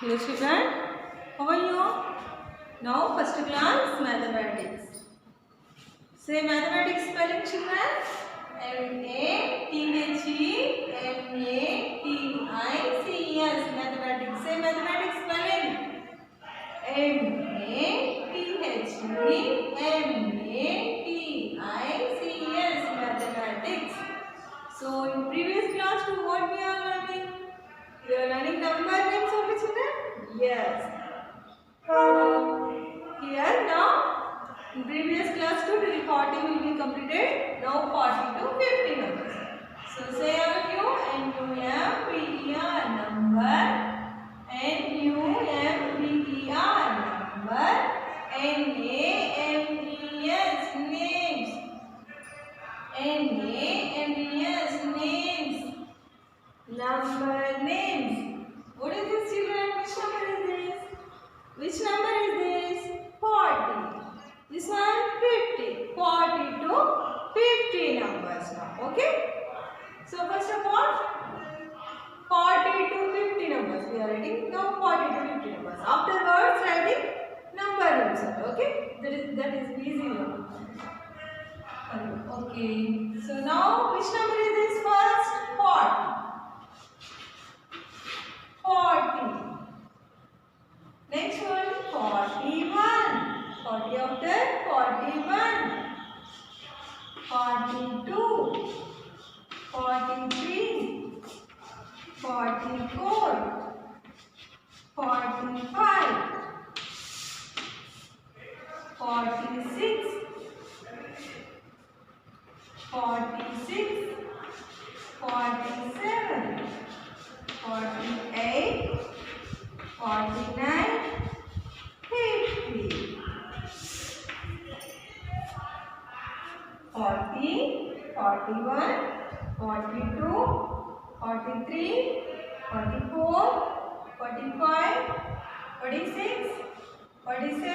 Hello children, how are you? Now first class mathematics. Say mathematics spelling children. M-A-T-H-E-M-A-T-I-C-S. Mathematics. Say mathematics spelling. M-A-T-H-E-M-A-T-I-C-S. Mathematics. So in previous class to what we are learning? We are learning number names only children? Yes. So here now in previous class to till 40 will be completed. Now 40 to 50 numbers. So say all you N-U-M-B-E-R number, N-U-M-B-E-R number, N-A-M-E-S names, N-A-M-E-S names, number names. What is this children? Which number is this? Which number is this? 40. This one 50. 40 to 50 numbers now. Okay? So first of all 40 to 50 numbers we are writing. Now 40 to 50 numbers. Afterwards writing number names. Okay? That is easy now. Okay. So now which number is this first? 40. 40. Next one 41. 40 after 41. 42. 43. 44. 45. 46. 46. 47. 48. 49. 50. 40, 41, 42, 43, 44, 45, 46, 47,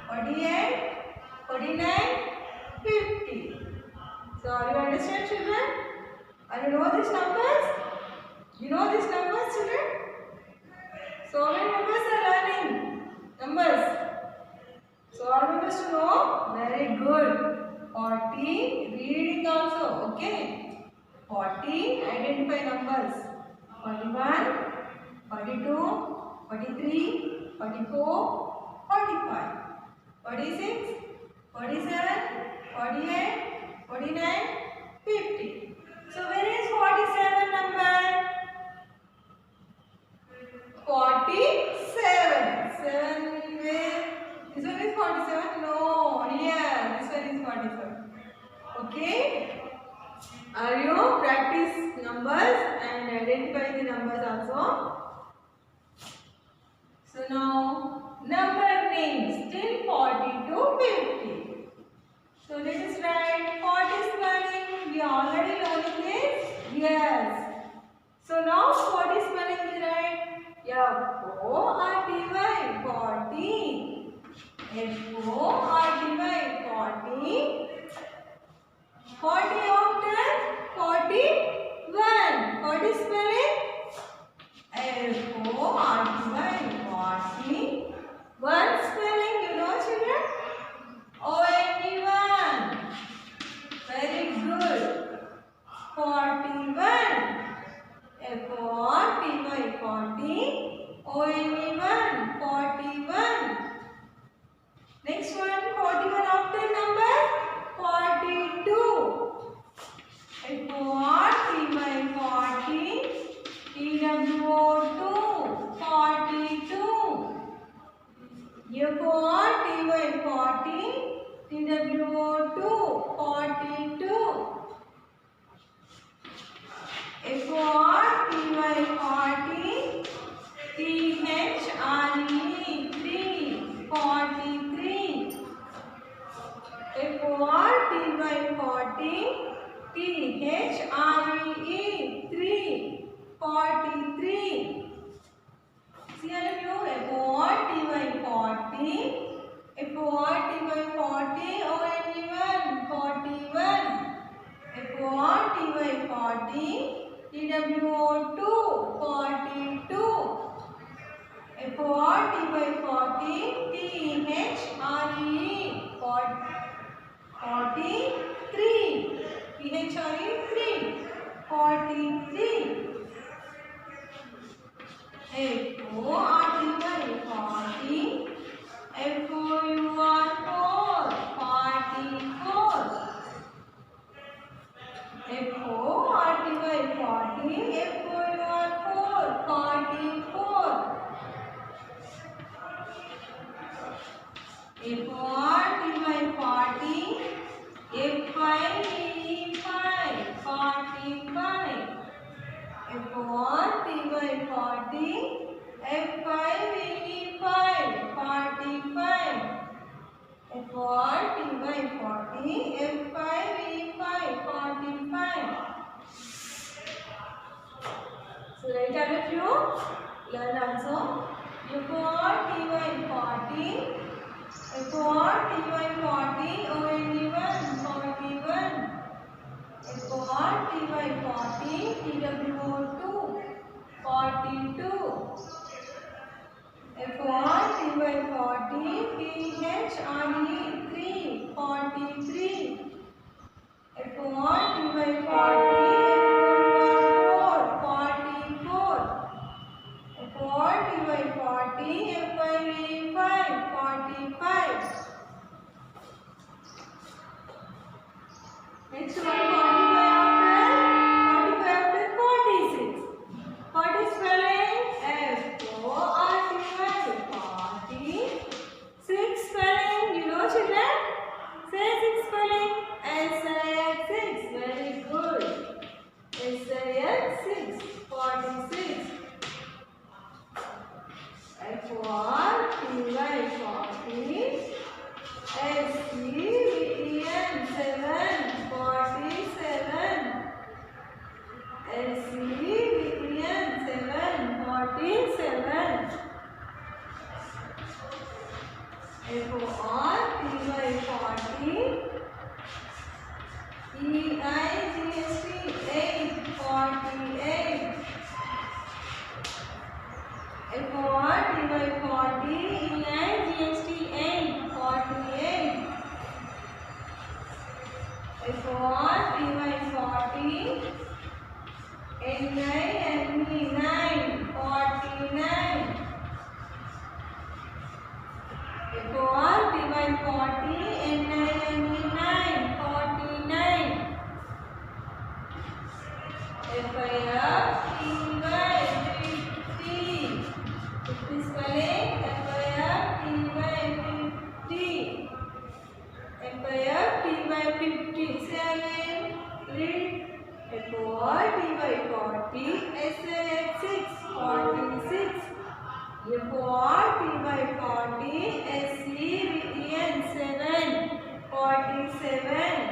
48, 49, 50. So are you understand children? Are you know these numbers? You know these numbers children? So many members are learning numbers. So all members to know? Very good. 40 reading also. Okay. 40 identify numbers. 41, 42, 43, 44, 45, 46, 47, 48, 49, 50. So where is 47 number? 47. 7 where? This one is 47? No, here. This one is 47. Okay? Are you practice numbers and identify the numbers also? So now, number names till 40 to 50. So let us write 40 spelling. We are already learning this? Yes. So now 40 spelling we write F-O-R-T-Y 40. F-O-R-T-Y 40. 40 after 41. 40 spelling F-O-R-T-Y 40. One spelling you know children? O-N-E-1. Very good. 41. F-O-R-T-Y 40. O-N-E-1 41. Next one 41 after number 42. F-O-R-T-Y 40. T-W-O-2 42. F-O-R-T-Y 40. T-W-O-2 42. F-O-R-T-Y 40. T-H-R-E 3 43. F-O-R-T-Y 40. T-H-R-E 3 43. See all of you F-O-R-T-Y 40. F-O-R-T-Y 40. O-N-E-1 41. F-O-R-T-Y 40. T-W-O-2 42. So write down a few. Learn also. F-O-R-T-Y 40. F-O-R-T-Y 40. O-N-E-1 41. F-O-R-T-Y 40. T-W-O-2 42. F-O-R-T-Y 40. P-H-R-E 3 43. F-O-R-T-Y 40. Next one, 45 after 46. 40 spelling F-O-R-T-Y 40. 6 spelling, you know children? Say 6 spelling S-I-X 6. Very good. S-I-X 6. 46. F-O-R-T-Y 40. S-E-V-E-N 7. 47. S-E-V-E-N 7. 47. F-O-R-T-Y 40. E-I-G-S-T 8. 48. F-O-R-T-Y 40. E-I-G-S-T 8. 48. F-O-R-T-Y 40. N-I-N-E 9. 49. F-O-R-T-Y 40. N-I-N-E 9. 49. F-I-R-T-Y 50. 50 spelling F-I-R-T-Y 50. F-I-R-T-Y 50. Say again. Read. F-O-R-T-Y 40. S-I-X 6. 46. F-O-R-T-Y 40. S-E-V-E-N 7. 47.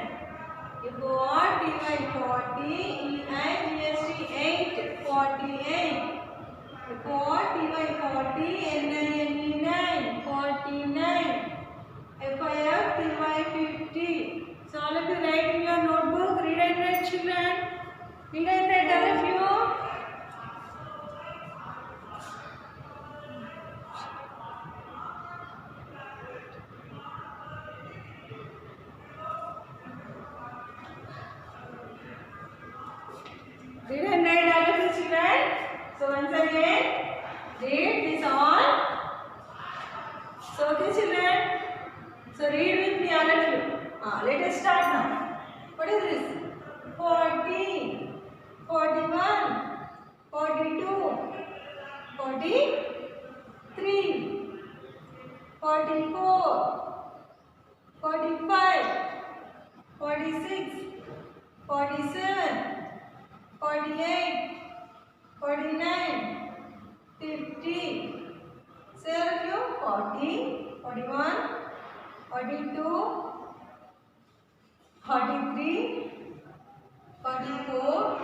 F-O-R-T-Y 40. E-I-G-S-T 8. 48. F-O-R-T-Y 40. N-I-N-E 9. 49. F-I-R-T-Y 50. So all of you write in your notebook. Read and write, children. Read and write, all of you. Read and write, all of you, children. So once again, read this all. So okay, children. So read with me, all of you. Let us start now. What is this? 40, 41, 42, 43, 44, 45, 46, 47, 48, 49, 50. Say all of you. 40, 41, 42, 43, 44,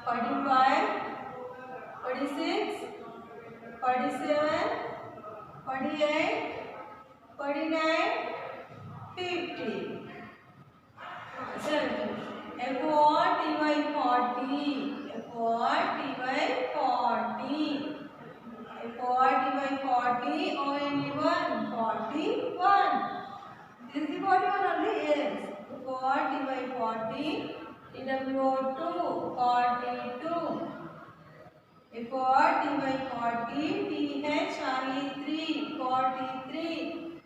45, 46, 47, 48, 49, 50. F-O-R-T-Y 40. F-O-R-T-Y 40. F-O-R-T-Y 40. O-N-E F-O-R-T by 40. T-W-O-2, 42. F-O-R-T by 40. T-H-R-E-3, 43.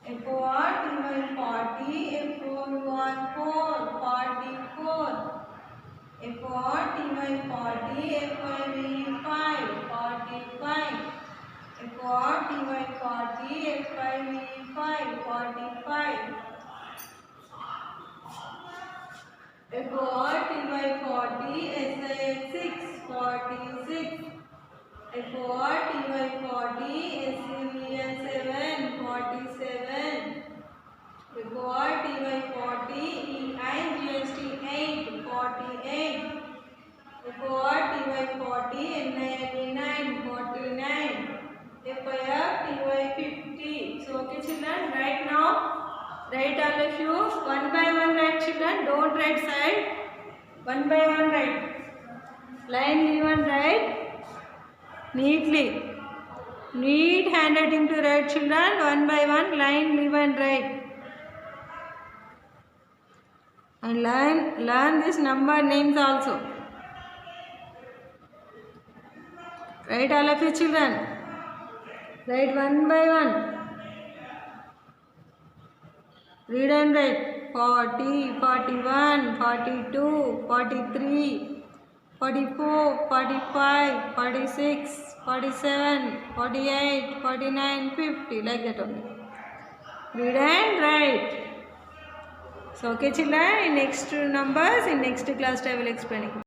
F-O-R-T by 40. F-O-U-R-4, 44. F-O-R-T by 40. F-I-V-5, 45. F-O-R-T by 40. F-I-V-5, 45. F-O-R-T by 40. S-I-X-6, 46. F-O-R-T by 40. S-E-V-N-7, 47. F-O-R-T by 40. E-I-G-S-T-8, 48. F-O-R-T by 40. N-I-N-E-9, 49. F-I-F-T by 50. So, okay children, right now, write all of you. One by one write children, don't write side. One by one write. Line leave and write neatly. Neat handwriting to write children, one by one, line leave and write. And learn this number names also. Write all of you children. Write one by one. Read and write 40, 41, 42, 43, 44, 45, 46, 47, 48, 49, 50, like that only. Read and write. So, okay children, in next numbers, in next class I will explain it.